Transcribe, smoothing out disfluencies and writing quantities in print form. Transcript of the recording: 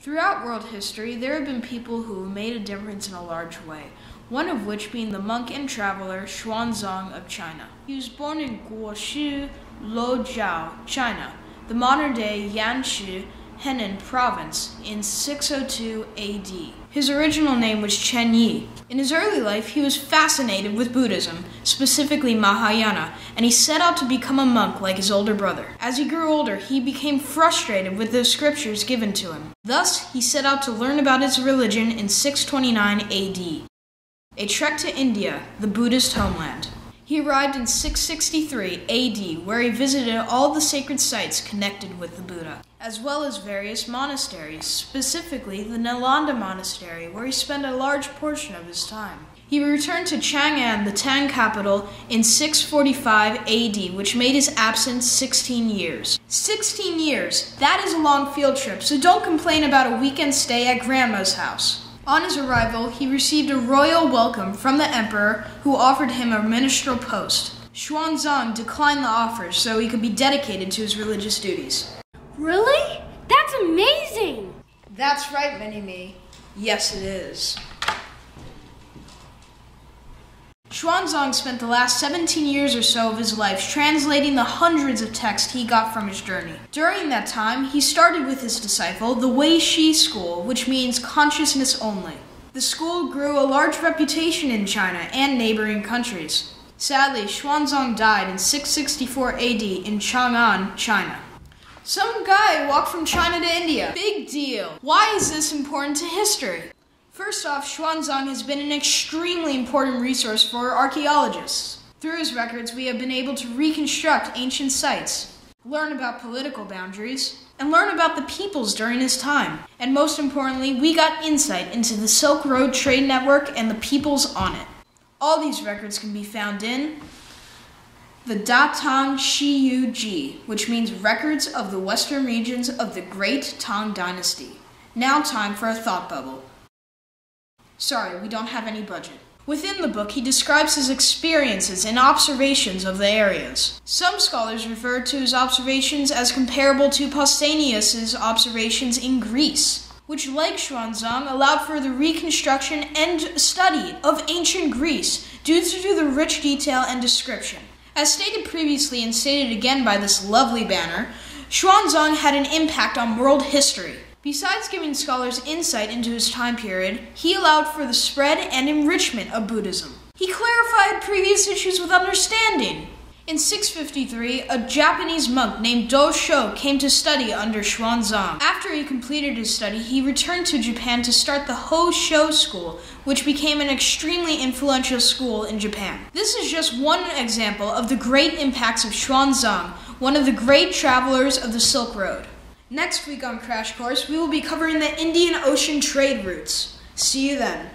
Throughout world history, there have been people who have made a difference in a large way, one of which being the monk and traveler Zang of China. He was born in Guoshi, Luojiao, China, the modern-day Yanshi, Henan province, in 602 AD. His original name was Chen Yi. In his early life, he was fascinated with Buddhism, specifically Mahayana, and he set out to become a monk like his older brother. As he grew older, he became frustrated with the scriptures given to him. Thus, he set out to learn about his religion in 629 AD. A trek to India, the Buddhist homeland. He arrived in 663 AD, where he visited all the sacred sites connected with the Buddha, as well as various monasteries, specifically the Nalanda Monastery, where he spent a large portion of his time. He returned to Chang'an, the Tang capital, in 645 AD, which made his absence 16 years. 16 years! That is a long field trip, so don't complain about a weekend stay at Grandma's house. On his arrival, he received a royal welcome from the emperor, who offered him a ministerial post. Zang declined the offer so he could be dedicated to his religious duties. Really? That's amazing! That's right, Mini-Me. Yes, it is. Zang spent the last 17 years or so of his life translating the hundreds of texts he got from his journey. During that time, he started with his disciple the Wei Shi school, which means consciousness only. The school grew a large reputation in China and neighboring countries. Sadly, Zang died in 664 AD in Chang'an, China. Some guy walked from China to India. Big deal. Why is this important to history? First off, Zang has been an extremely important resource for archaeologists. Through his records, we have been able to reconstruct ancient sites, learn about political boundaries, and learn about the peoples during his time. And most importantly, we got insight into the Silk Road trade network and the peoples on it. All these records can be found in the Da Tang Shiyu Ji, which means records of the western regions of the Great Tang Dynasty. Now time for a thought bubble. Sorry, we don't have any budget. Within the book, he describes his experiences and observations of the areas. Some scholars refer to his observations as comparable to Pausanias' observations in Greece, which, like Zang, allowed for the reconstruction and study of ancient Greece due to the rich detail and description. As stated previously and stated again by this lovely banner, Zang had an impact on world history. Besides giving scholars insight into his time period, he allowed for the spread and enrichment of Buddhism. He clarified previous issues with understanding. In 653, a Japanese monk named Do Sho came to study under Zang. After he completed his study, he returned to Japan to start the Ho Sho School, which became an extremely influential school in Japan. This is just one example of the great impacts of Zang, one of the great travelers of the Silk Road. Next week on Crash Course, we will be covering the Indian Ocean trade routes. See you then.